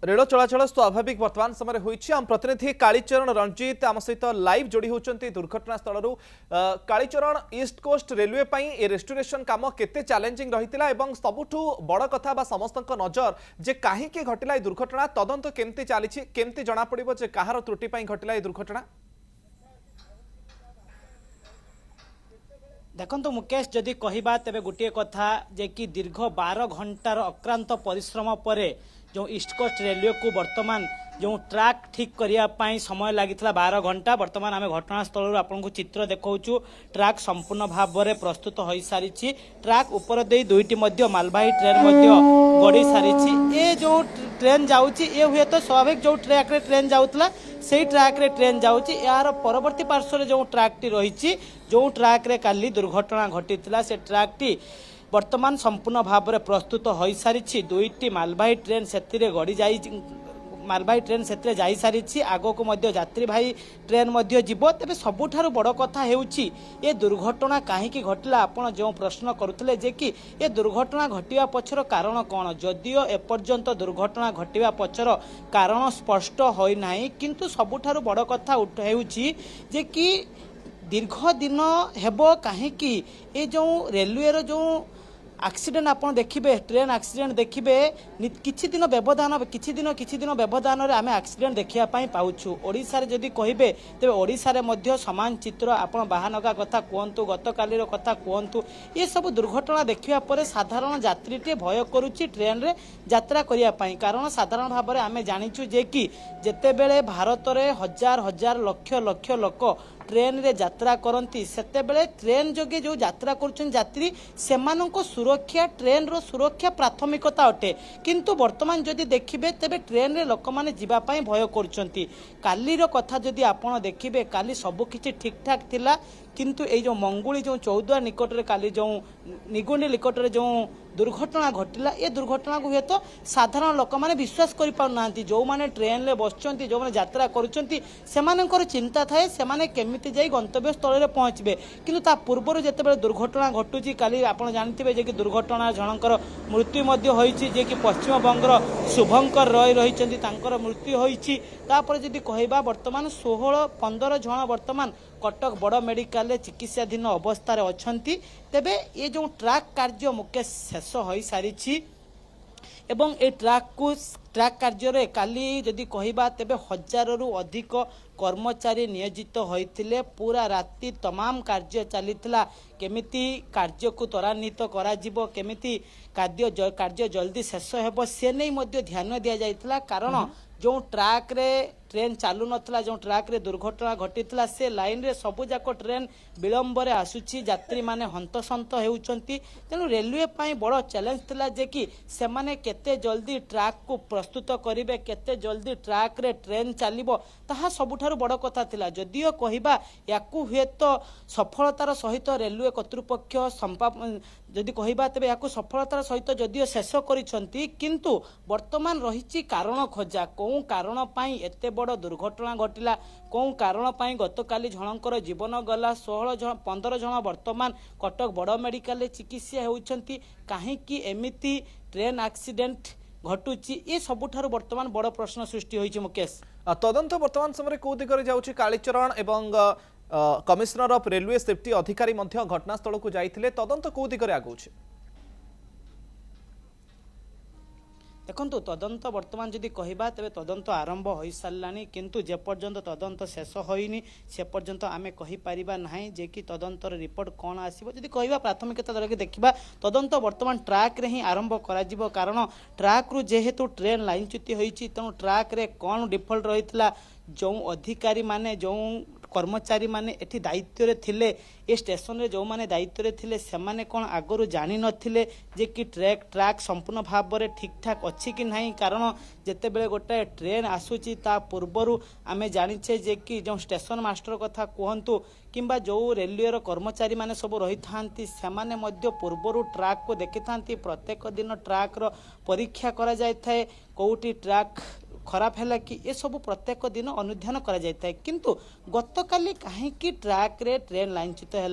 Rail चलाचल स्वाभाविक वर्तमान समय होती आम प्रतिनिधि कालीचरण रंजीत आम सहित लाइव जोड़ी होती दुर्घटना स्थल कालीचरण ईस्ट कोस्ट रेलवे ए रेस्टोरेशन काम केते चैलेंजिंग रही सबुठ बड़ कथा बा समस्त नजर जे कहीं घटिला दुर्घटना तदंत केमती चली केमती जना पड़ो जे कहार त्रुटि घटिला दुर्घटना। देखो मुकेश जदि कहबा तेरे गोटे कथा जे कि दीर्घ 12 घंटार अक्रांत परिश्रम पर जो ईस्ट कोस्ट रेलवे को वर्तमान जो ट्रैक ठीक करने समय लगी 12 घंटा वर्तमान आम घटनास्थल आपको चित्र देखा ट्रैक संपूर्ण भाव में प्रस्तुत हो सारी ट्रैक उपर दे दुईटी मालवाही ट्रेन गड़ी सारी ये जो ट्रेन जाऊँगी ये हुए तो स्वाभाविक जो ट्रैक रे ट्रेन जाऊला से ट्रैक रे ट्रेन जाऊँगी यार परवर्ती पार्श्व जो ट्रैक टी रही जो ट्रैक रे काली दुर्घटना घटी से ट्रैक टी वर्तमान संपूर्ण भाव में प्रस्तुत हो सारी दुईटी मालवाही ट्रेन से गड़ी जा मालवाही ट्रेन से जा सारी आग को यात्रीवाही ट्रेन जीव तेज सबुठ बड़ कथा ये दुर्घटना कहीं घटला आपड़ जो प्रश्न करुले जे कि ये दुर्घटना घटवा पछर कारण कौन जदियो एपर्यंत दुर्घटना घटवा पछर कारण स्पष्ट होना किंतु सबुठ बड़ कथा जे कि दीर्घ दिन हेब कहीं ये जो रेलवे जो एक्सीडेंट आपन देखिबे ट्रेन एक्सीडेंट देखिबे किछि दिन व्यवधान रे आमे एक्सीडेंट देखिया पाई पाउछु ओडिसा रे जदी कहिबे तबे ओडिसा रे मध्य समान चित्र आपन बाहानगा कथा कहंतु गतकाली रो कथा कहंतु ये सब दुर्घटना देखिया परे साधारण यात्रीटे भय करूची ट्रेन रे यात्रा करिया पाई कारण साधारण भाव रे आमे जानिछु जे कि जेते बेले भारत रे हजार हजार लक्ष लक्ष लोक ट्रेन रे यात्रा करती सेते बेले ट्रेन जोगे जो यात्रा करुछन यात्री सेमानंको सुरक्षा ट्रेन रो सुरक्षा प्राथमिकता अटे किंतु वर्तमान जदि देखिबे तेबे ट्रेन रे लोक माने जीवा पई भय करछंती काली रो कथा जदि आपण देखिबे काली सब किछि ठीक ठाक थिला किंतु ए जो मंगुली जो 14 निकट रे काली जो निगुंडी निकट रे जो दुर्घटना घटिला ये दुर्घटना को हुए तो साधारण लोक माने विश्वास करि पाउ नांती जो माने ट्रेन ले बसचंती जो माने यात्रा करूचंती सेमानंकर चिंता थाए सेमाने केमिति जाई गंतव्य स्थल रे पहुंचबे किंतु ता पूर्व जेते बेले दुर्घटना घटुची काली आपण जानथिबे जे कि दुर्घटना जनकर मृत्यु मध्य होईची जे कि पश्चिम बंगर शुभंकर रॉय रहिचंती तांकर मृत्यु होईची तापर जदि कहबा वर्तमान 16-15 जण वर्तमान कटक बड़ मेडिकल रे चिकित्साधीन अवस्था रे अछंती तेबे ये जो ट्रैक कार्य मुख्य शेष हो सारी एवं ए ट्रैक कार्य रे काली जदि कहबा तेबे 1000 रु अधिक कर्मचारी नियोजित होइतिले पूरा राति तमाम कार्य चलीथिला केमिति कार्य को त्वरान्वित करा जिवो केमिति कार्य जल्दी शेष हेबो से नै मध्ये ध्यान दिया जाइतिला कारण जो ट्रैक रे ट्रेन चालू नथला जो ट्रैक रे दुर्घटना घटितला से लाइन रे सबु जाक ट्रेन विलंब रे आसुची यात्री माने हंतसंत हेउचंती तेनु रेलवे पाई बड़ चैलेंज थिला जे कि से माने केते जल्दी ट्रैक को प्रस्तुत करिवे केते जल्दी ट्रैक रे ट्रेन चलिबो ताहा सबुठारु बड़ कथा थिला जदियो कहिबा याकु हुए तो सफलतार सहित रेलवे कर्तृपक्ष जदि कहबा तबे याकु सफलतार सहित जदियो शेष करिसंती किंतु वर्तमान रहिची कारण खोजा को कारण पाई एते बड़ दुर्घटना घटिला कौ कारण पाई गतकाली झणकर जीवन गला 16-15 जन वर्तमान कटक बड़ मेडिकल चिकित्सा होउछंती काहेकि एमिति ट्रेन एक्सीडेंट घटुची ये सबुठारु वर्तमान बड़ प्रश्न सृष्टि होइछि मुकेश। तदंत वर्तमान समय को दिगरे जाउछि कालीचरण एवं कमिश्नर ऑफ रेलवे सेफ्टी अधिकारी मध्य घटनास्थल को जाइथिले तदंत को दिगरे आगुछि देखो तदंत वर्तमान जदि कहबा तेबे तदंत आरंभ हो सारानी किंतु जे पर्यंत तदंत शेष होइनी से पर्यंत आमे कहि परिबा नाही जे कि तदंतर रिपोर्ट कोन आसीबो जदि कहबा प्राथमिकता धरके देखिबा तदंत वर्तमान ट्रैक रे ही आरंभ करा जिवो कारण ट्रैक रु जेहेतु ट्रेन लाइन च्युति होईची तनु ट्रैक रे कोन डिफॉल्ट रहितला जो अधिकारी माने जो कर्मचारी माने एठी दायित्व रे थिले ए स्टेशन रे जो माने दायित्व रे थिले से माने कोन आगरु जानि नथिले जे कि ट्रैक संपूर्ण भाव रे ठीक ठाक अछि कि नाही कारण जेते बेले गोटे ट्रेन आसुची ता पूर्वरु आमे जानिछे जे कि जो स्टेशन मास्टर कथा कहंतु किंबा जो रेलवे रो कर्मचारी माने सब रही थांती से माने मध्य पूर्वरु ट्रैक को देखि थांती प्रत्येक दिन ट्रैक रो परीक्षा करा जाय थाए कोउटी ट्रैक खराब है कि ये सब प्रत्येक दिन अनुध्यान करा जाय किंतु गतकाली कहीं ट्रैक रे ट्रेन लाइनच्युत है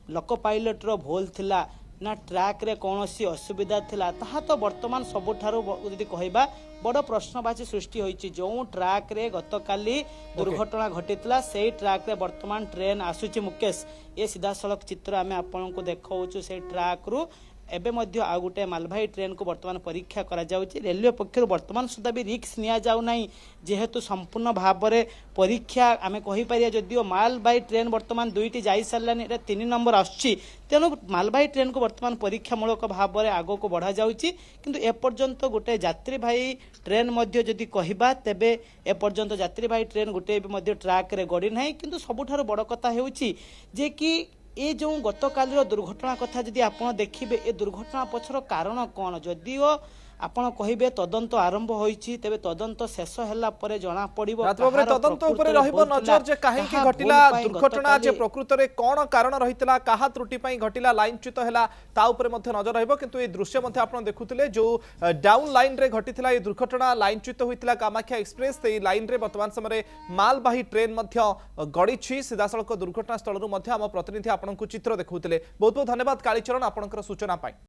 लोको पायलट रो भूल थिला ना ट्रैक रे कौन सी असुविधा थिला ताहा तो वर्तमान सबुठारु यदि कहबा बड़ प्रश्नवाची सृष्टि होईची जो ट्रैक रे गतकाली दुर्घटना घटितला सेही ट्रैक रे वर्तमान ट्रेन आसुची मुकेश ये सीधा सड़क चित्र आमे आपन को देखाउछु से ट्रैक रु एबे मध्य आ गुटे मालवाही ट्रेन को वर्तमान परीक्षा करा जाउची रेलवे पक्षरु वर्तमान सुधा भी रिस्क निया जाउ नाही जेहेतु संपूर्ण भाव में परीक्षा आमे कहि पारिया जदियो मालवाही ट्रेन वर्तमान दुईटी जाई सारलानी एटा 3 नंबर आछी तेणु मालवाही ट्रेन को वर्तमान परीक्षामूलक भाव में आगो को बढ़ा जाउची किंतु एपर्यंत गोटे यात्रीवाही ट्रेन मध्य जदि कहबा तेबे एपर्यंत यात्रीवाही ट्रेन गोटे भी मध्य ट्रैक रे गड़ी नाही किंतु सबुठारु बड़ कथा हेउची जे कि ये जो गतकाल दुर्घटना कथा जदि आपण देखिबे ए दुर्घटना पछर कारण कौन जदियो आपण कहिबे तदंत आरंभ होईची तेबे तदंत शेष होला परे जणा पड़िबो तदंत उपरे रहिबो नजर जे काहेकि घटिला दुर्घटना जे प्रकृत रे कोन कारण रहितला काहा त्रुटि पई घटिला लाइनच्युत हैला ता उपरे मध्ये नजर रहिबो किंतु ए दृश्य मध्ये आपण देखुथिले जो डाउन लाइन रे घटितला ए दुर्घटना लाइनच्युत होइतला कामाख्या एक्सप्रेस ते लाइन रे वर्तमान समय मालवाही ट्रेन मध्ये गड़ी छी सीधा सड़क दुर्घटना स्थल रु मध्ये हम प्रतिनिधि आपण को चित्र देखुथिले बहुत बहुत धन्यवाद कालीचरण आपनकर सूचना पाई।